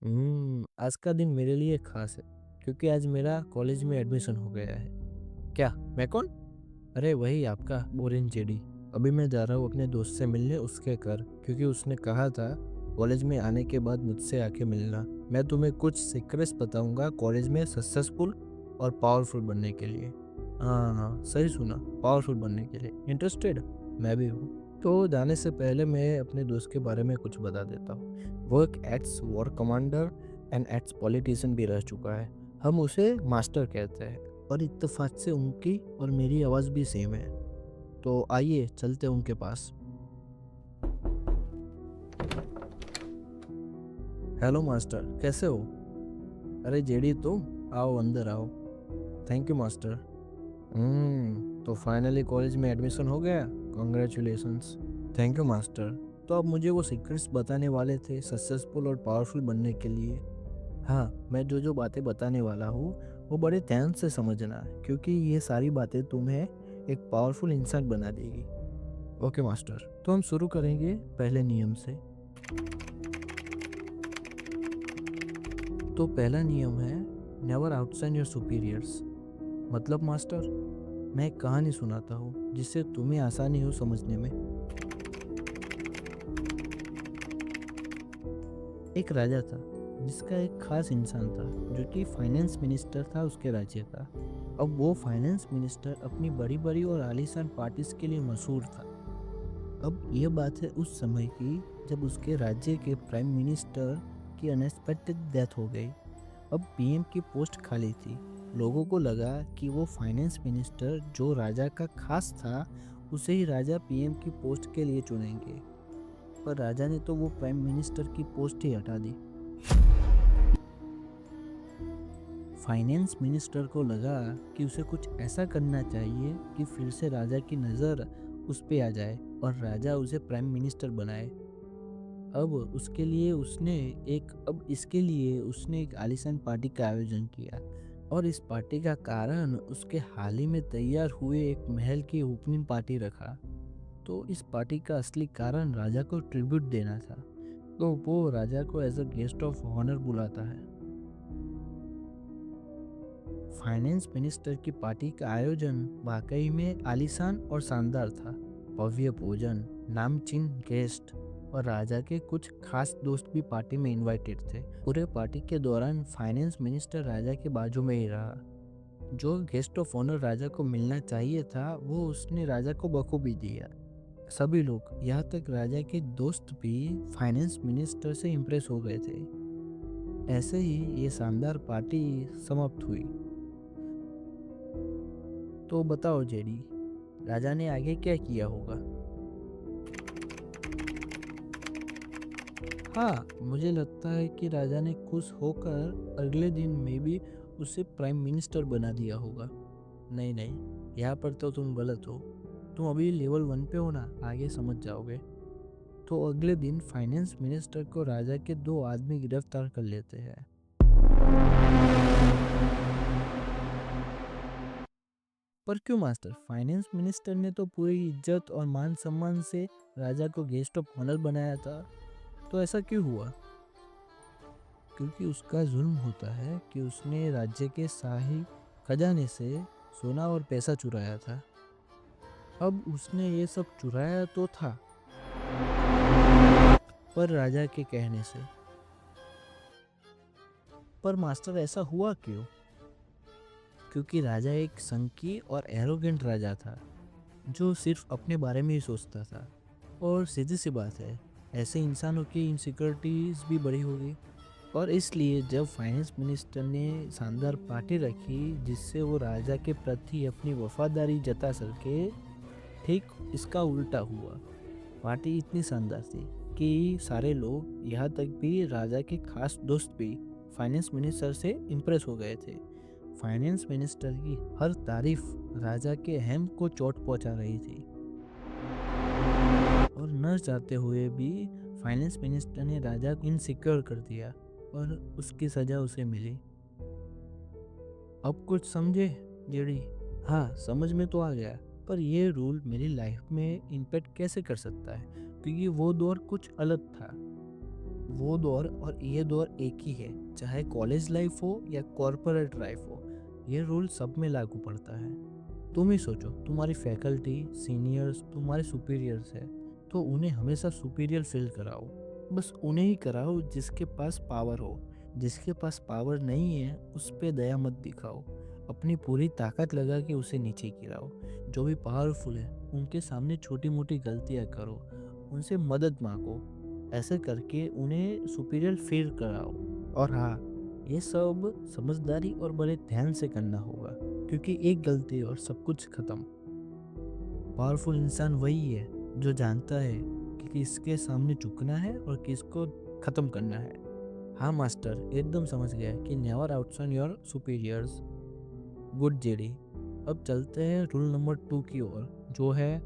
आज का दिन मेरे लिए खास है क्योंकि आज मेरा कॉलेज में एडमिशन हो गया है। क्या? मैं कौन? अरे वही आपका बोरिंग जेडी। अभी मैं जा रहा हूँ अपने दोस्त से मिलने उसके घर, क्योंकि उसने कहा था कॉलेज में आने के बाद मुझसे आके मिलना। मैं तुम्हें कुछ सीक्रेट्स बताऊंगा कॉलेज में सक्सेसफुल और पावरफुल बनने के लिए। हाँ, सही सुना, पावरफुल बनने के लिए इंटरेस्टेड? मैं भी हूँ। तो जाने से पहले मैं अपने दोस्त के बारे में कुछ बता देता हूँ। वो एक x war commander and x politician भी रह चुका है। हम उसे मास्टर कहते हैं, और इत्तेफाक से उनकी और मेरी आवाज़ भी सेम है। तो आइए चलते हैं उनके पास। हेलो मास्टर, कैसे हो? अरे जेडी तुम, आओ अंदर आओ। Thank you master. तो फाइनली कॉलेज में एडमिशन हो गया। कॉन्ग्रेचुलेशंस। Thank you master. तो अब मुझे वो सीक्रेट्स बताने वाले थे सक्सेसफुल और पावरफुल बनने के लिए। हाँ, मैं जो जो बातें बताने वाला हूँ वो बड़े ध्यान से समझना, क्योंकि ये सारी बातें तुम्हें एक पावरफुल इंसान बना देगी। ओके मास्टर, तो हम शुरू करेंगे पहले नियम से। तो पहला नियम है नेवर आउटशाइन योर सुपीरियर्स। मतलब मास्टर, मैं एक कहानी सुनाता हूँ जिससे तुम्हें आसानी हो समझने में। एक राजा था जिसका एक खास इंसान था जो कि फाइनेंस मिनिस्टर था उसके राज्य का। अब वो फाइनेंस मिनिस्टर अपनी बड़ी बड़ी और आलीशान पार्टीज के लिए मशहूर था। अब ये बात है उस समय की जब उसके राज्य के प्राइम मिनिस्टर की अनएक्सपेक्टेड डेथ हो गई। अब पीएम की पोस्ट खाली थी। लोगों को लगा कि वो फाइनेंस मिनिस्टर जो राजा का खास था उसे ही राजा पीएम की पोस्ट के लिए चुनेंगे। पर राजा ने तो वो प्राइम मिनिस्टर की पोस्ट ही हटा दी। फाइनेंस मिनिस्टर को लगा कि उसे कुछ ऐसा करना चाहिए कि फिर से राजा की नज़र उस पे आ जाए और राजा उसे प्राइम मिनिस्टर बनाए। अब इसके लिए उसने एक आलीशान पार्टी का आयोजन किया, और इस पार्टी का कारण उसके हाल ही में तैयार हुए एक महल की ओपनिंग पार्टी रखा। तो इस पार्टी का असली कारण राजा को ट्रिब्यूट देना था। तो वो राजा को as a guest of honour बुलाता है। फाइनेंस मिनिस्टर की पार्टी का आयोजन वाकई में आलीशान और शानदार था। भव्य भोजन, नामचीन गेस्ट और राजा के कुछ खास दोस्त भी पार्टी में इनवाइटेड थे। पूरे पार्टी के दौरान फाइनेंस मिनिस्टर राजा के बाजू में ही रहा। जो गेस्ट ऑफ ऑनर राजा को मिलना चाहिए था वो उसने राजा को बखूबी दिया। सभी लोग, यहाँ तक राजा के दोस्त भी फाइनेंस मिनिस्टर से इम्प्रेस हो गए थे। ऐसे ही ये शानदार पार्टी समाप्त हुई। तो बताओ जेडी, राजा ने आगे क्या किया होगा? हाँ, मुझे लगता है कि राजा ने खुश होकर अगले दिन में भी उसे प्राइम मिनिस्टर बना दिया होगा। नहीं नहीं, यहाँ पर तो तुम गलत हो। तुम अभी लेवल 1 पे हो ना, आगे समझ जाओगे। तो अगले दिन फाइनेंस मिनिस्टर को राजा के दो आदमी गिरफ्तार कर लेते हैं। पर क्यों मास्टर? फाइनेंस मिनिस्टर ने तो पूरी इज्जत और मान सम्मान से राजा को गेस्ट ऑफ ऑनर बनाया था। तो ऐसा क्यों हुआ? क्योंकि उसका जुल्म होता है कि उसने राज्य के शाही खजाने से सोना और पैसा चुराया था। अब उसने ये सब चुराया तो था, पर राजा के कहने से। पर मास्टर ऐसा हुआ क्यों? क्योंकि राजा एक संकी और एरोगेंट राजा था जो सिर्फ अपने बारे में ही सोचता था। और सीधी सी बात है, ऐसे इंसानों की इनसिक्योरिटीज भी बड़ी होगी। और इसलिए जब फाइनेंस मिनिस्टर ने शानदार पार्टी रखी जिससे वो राजा के प्रति अपनी वफादारी जता सके, ठीक इसका उल्टा हुआ। पार्टी इतनी शानदार थी कि सारे लोग, यहाँ तक भी राजा के खास दोस्त भी, फाइनेंस मिनिस्टर से इम्प्रेस हो गए थे। फाइनेंस मिनिस्टर की हर तारीफ राजा के अहम को चोट पहुंचा रही थी। और न चाहते हुए भी फाइनेंस मिनिस्टर ने राजा को इनसिक्योर कर दिया और उसकी सजा उसे मिली। अब कुछ समझे जेडी? हाँ, समझ में तो आ गया। पर ये रूल मेरी लाइफ में इम्पैक्ट कैसे कर सकता है, क्योंकि वो दौर कुछ अलग था। वो दौर और ये दौर एक ही है, चाहे कॉलेज लाइफ हो या कॉर्पोरेट लाइफ हो, ये रूल सब में लागू पड़ता है। तुम ही सोचो, तुम्हारी फैकल्टी, सीनियर्स, तुम्हारे सुपीरियर्स है, तो उन्हें हमेशा सुपीरियर फील कराओ। बस उन्हें ही कराओ जिसके पास पावर हो। जिसके पास पावर नहीं है उस पे दया मत दिखाओ। अपनी पूरी ताकत लगा के उसे नीचे गिराओ। जो भी पावरफुल है उनके सामने छोटी मोटी गलतियाँ करो, उनसे मदद मांगो। ऐसे करके उन्हें सुपीरियर फील कराओ। और हाँ, ये सब समझदारी और बड़े ध्यान से करना होगा, क्योंकि एक गलती और सब कुछ खत्म। पावरफुल इंसान वही है जो जानता है कि किसके सामने झुकना है और किसको खत्म करना है। हाँ मास्टर, एकदम समझ गया कि never outshine your superiors. Good JD. अब चलते हैं रूल नंबर 2 की ओर, जो है